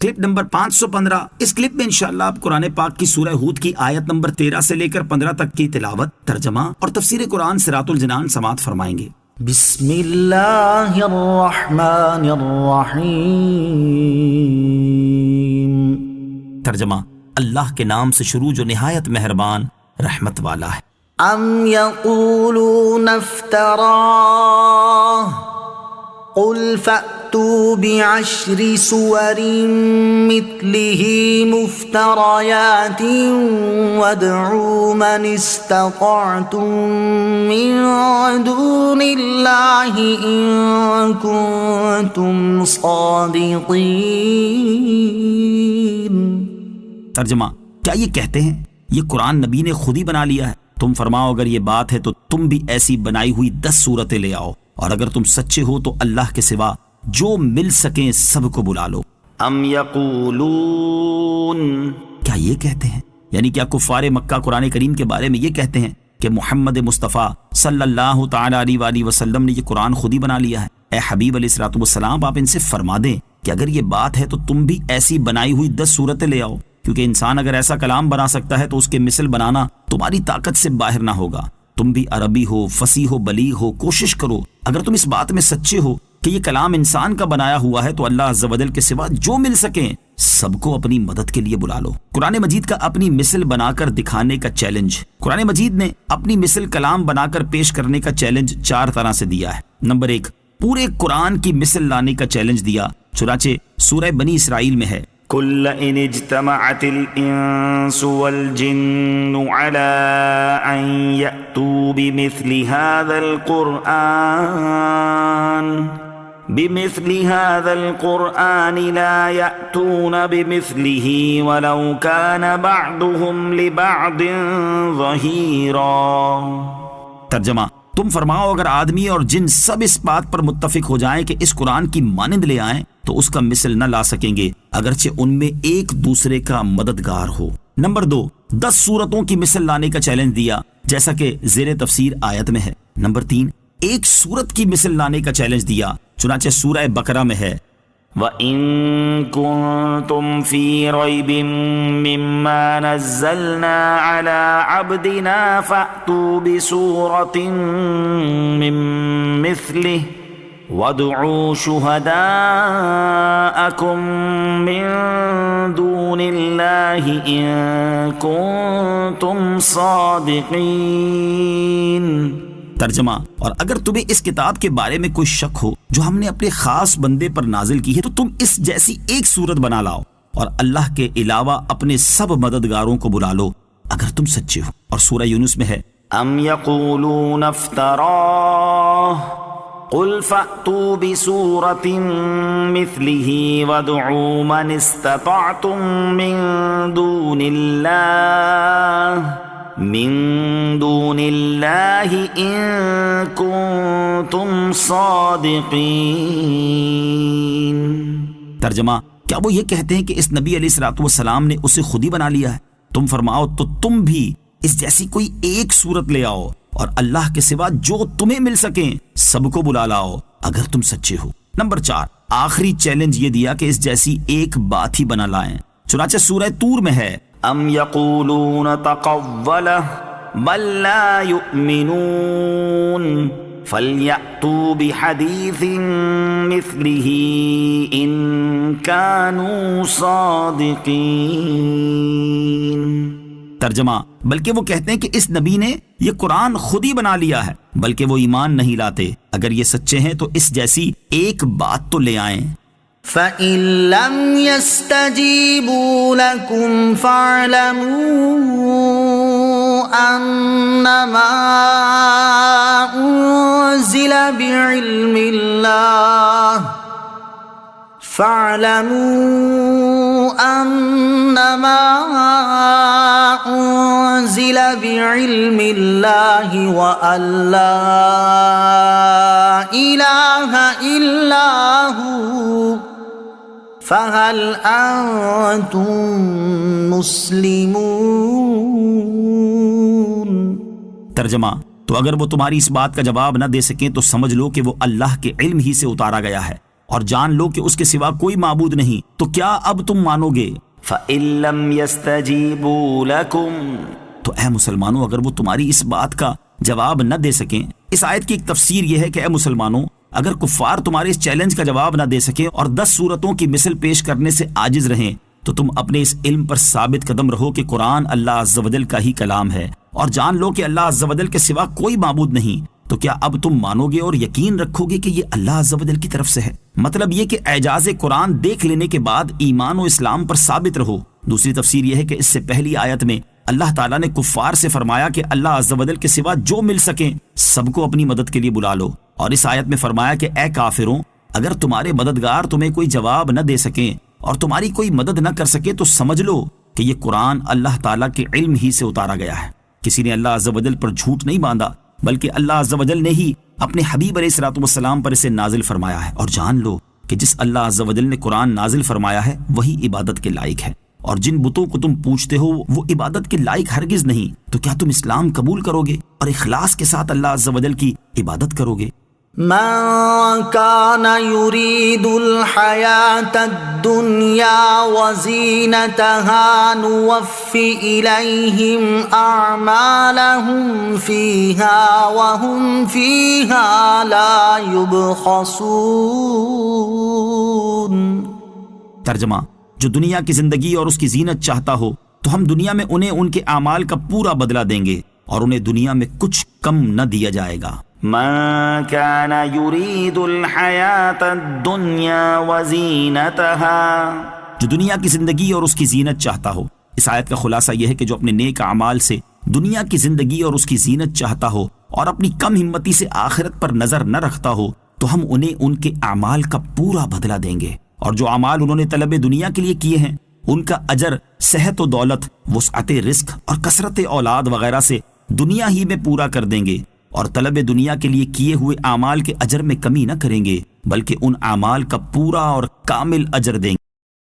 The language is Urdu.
Clip number 515۔ اس کلپ میں انشاءاللہ آپ قرآن پاک کی سورہ ہود کی آیت نمبر 13 سے لے کر 15 تک کی تلاوت، ترجمہ اور تفسیر قرآن صراط الجنان سماعت فرمائیں گے۔ بسم اللہ الرحمن الرحیم۔ ترجمہ، اللہ کے نام سے شروع جو نہایت مہربان رحمت والا ہے۔ ام یقولون افتراہ قل فأتوا بعشر سور مثلہ مفتریات وادعوا من استطعتم من دون اللہ ان کنتم صادقین۔ ترجمہ، کیا یہ کہتے ہیں یہ قرآن نبی نے خود ہی بنا لیا ہے؟ تم فرماؤ اگر یہ بات ہے تو تم بھی ایسی بنائی ہوئی 10 صورتیں لے آؤ، اور اگر تم سچے ہو تو اللہ کے سوا جو مل سکیں سب کو بلا لو۔ ام یقولون، کیا یہ کہتے ہیں، یعنی کیا کفار مکہ قرآن کریم کے بارے میں یہ کہتے ہیں کہ محمد مصطفیٰ صلی اللہ تعالی علیہ وآلہ وسلم نے یہ قرآن خود ہی بنا لیا ہے؟ اے حبیب علیہ الصلوۃ والسلام، آپ ان سے فرما دیں کہ اگر یہ بات ہے تو تم بھی ایسی بنائی ہوئی 10 صورتیں لے آؤ، کیونکہ انسان اگر ایسا کلام بنا سکتا ہے تو اس کے مثل بنانا تمہاری طاقت سے باہر نہ ہوگا۔ تم بھی عربی ہو، فصیح ہو، بلیغ ہو، کوشش کرو۔ اگر تم اس بات میں سچے ہو کہ یہ کلام انسان کا بنایا ہوا ہے تو اللہ عز و جل کے سوا جو مل سکیں سب کو اپنی مدد کے لیے بلا لو۔ قرآن مجید کا اپنی مثل بنا کر دکھانے کا چیلنج۔ قرآن مجید نے اپنی مثل کلام بنا کر پیش کرنے کا چیلنج 4 طرح سے دیا ہے۔ نمبر 1، پورے قرآن کی مثل لانے کا چیلنج دیا، چنانچہ سورہ بنی اسرائیل میں ہے، قل ان اجتمعت الانس والجن على ان يأتوا بمثل هذا القرآن لا يأتون بمثله ولو كان بعضهم لبعض ظهيرا۔ ترجمہ، تم فرماؤ اگر آدمی اور جن سب اس بات پر متفق ہو جائیں کہ اس قرآن کی مانند لے آئیں تو اس کا مثل نہ لا سکیں گے، اگرچہ ان میں ایک دوسرے کا مددگار ہو۔ نمبر 2، 10 صورتوں کی مثل لانے کا چیلنج دیا، جیسا کہ زیر تفسیر آیت میں ہے۔ نمبر 3، ایک صورت کی مثل لانے کا چیلنج دیا، چنانچہ سورہ بقرہ میں ہے، وَإِن كُنتُمْ فِي رَيْبٍ مِّمَّا نَزَّلْنَا عَلَىٰ عَبْدِنَا فَأْتُوا بِسُورَةٍ مِّن مِّثْلِهِ وَادْعُوا شُهَدَاءَكُم مِّن دُونِ اللَّهِ إِن كُنتُمْ صَادِقِينَ۔ ترجمہ، اور اگر تمہیں اس کتاب کے بارے میں کوئی شک ہو جو ہم نے اپنے خاص بندے پر نازل کی ہے تو تم اس جیسی ایک صورت بنا لاؤ اور اللہ کے علاوہ اپنے سب مددگاروں کو بلا لو اگر تم سچے ہو۔ اور سورہ یونس میں ہے، ام یقولون افتراہ قل فأتوا بسورة مثله وادعوا من استطعتم من دون اللہ ان کنتم صادقین۔ ترجمہ، کیا وہ یہ کہتے ہیں کہ اس نبی علیہ الصلوۃ والسلام نے اسے خود ہی بنا لیا ہے؟ تم فرماؤ تو تم بھی اس جیسی کوئی ایک صورت لے آؤ اور اللہ کے سوا جو تمہیں مل سکیں سب کو بلا لاؤ اگر تم سچے ہو۔ نمبر 4، آخری چیلنج یہ دیا کہ اس جیسی ایک بات ہی بنا لائیں، چنانچہ سورہ طور میں ہے، ام یقولون تقولہ بل لا یؤمنون فلیأتوا بحدیث مثلہ ان کانوا صادقین۔ ترجمہ، بلکہ وہ کہتے ہیں کہ اس نبی نے یہ قرآن خود ہی بنا لیا ہے، بلکہ وہ ایمان نہیں لاتے، اگر یہ سچے ہیں تو اس جیسی ایک بات تو لے آئیں۔ فَإِن لَّمْ يَسْتَجِيبُوا لَكُمْ فَاعْلَمُوا أَنَّمَا أُنزِلَ بِعِلْمِ اللَّهِ وَأَن لَّا إِلَٰهَ إِلَّا هُوَ فَهَلْ أَنتُم مُّسْلِمُونَ۔ ترجمہ، تو اگر وہ تمہاری اس بات کا جواب نہ دے سکیں تو سمجھ لو کہ وہ اللہ کے علم ہی سے اتارا گیا ہے اور جان لو کہ اس کے سوا کوئی معبود نہیں، تو کیا اب تم مانو گے؟ فَإِن لَّمْ يَسْتَجِيبُوا لَكُمْ، تو اے مسلمانوں اگر وہ تمہاری اس بات کا جواب نہ دے سکیں، اس آیت کی ایک تفسیر یہ ہے کہ اے مسلمانوں اگر کفار تمہارے اس چیلنج کا جواب نہ دے سکیں اور 10 صورتوں کی مثل پیش کرنے سے عاجز رہیں، تو تم اپنے اس علم پر ثابت قدم رہو کہ قرآن اللہ عز و جل کا ہی کلام ہے، اور جان لو کہ اللہ عز و جل کے سوا کوئی معبود نہیں، تو کیا اب تم مانو گے اور یقین رکھو گے کہ یہ اللہ عز و جل کی طرف سے ہے؟ مطلب یہ کہ اعجاز قرآن دیکھ لینے کے بعد ایمان و اسلام پر ثابت رہو۔ دوسری تفسیر یہ ہے کہ اس سے پہلی آیت میں اللہ تعالیٰ نے کفار سے فرمایا کہ اللہ عز و جل کے سوا جو مل سکیں سب کو اپنی مدد کے لیے بلا لو، اور اس آیت میں فرمایا کہ اے کافروں اگر تمہارے مددگار تمہیں کوئی جواب نہ دے سکیں اور تمہاری کوئی مدد نہ کر سکے تو سمجھ لو کہ یہ قرآن اللہ تعالیٰ کے علم ہی سے اتارا گیا ہے۔ کسی نے اللہ عز و جل پر جھوٹ نہیں باندھا، بلکہ اللہ عز و جل نے ہی اپنے حبیب علیہ الصلوۃ والسلام پر اسے نازل فرمایا ہے، اور جان لو کہ جس اللہ عز و جل نے قرآن نازل فرمایا ہے وہی عبادت کے لائق ہے، اور جن بتوں کو تم پوجتے ہو وہ عبادت کے لائق ہرگز نہیں، تو کیا تم اسلام قبول کرو گے اور اخلاص کے ساتھ اللہ عز و جل کی عبادت کرو گے؟ من كان يريد الحياة الدنيا وزينتها نوف إليهم أعمالهم فيها وهم فيها لا يبخسون۔ ترجمہ: جو دنیا کی زندگی اور اس کی زینت چاہتا ہو تو ہم دنیا میں انہیں ان کے اعمال کا پورا بدلہ دیں گے اور انہیں دنیا میں کچھ کم نہ دیا جائے گا۔ من كان يريد الحياة الدنيا وزينتها، جو دنیا کی زندگی اور اس کی زینت چاہتا ہو۔ اس آیت کا خلاصہ یہ ہے کہ جو اپنے نیک اعمال سے دنیا کی زندگی اور اس کی زینت چاہتا ہو اور اپنی کم ہمتی سے آخرت پر نظر نہ رکھتا ہو تو ہم انہیں ان کے اعمال کا پورا بدلہ دیں گے، اور جو اعمال انہوں نے طلب دنیا کے لیے کیے ہیں ان کا اجر صحت و دولت، وسعت رزق اور کثرت اولاد وغیرہ سے دنیا ہی میں پورا کر دیں گے، اور طلب دنیا کے لیے کیے ہوئے اعمال کے اجر میں کمی نہ کریں گے بلکہ ان اعمال کا پورا اور کامل اجر دیں گے۔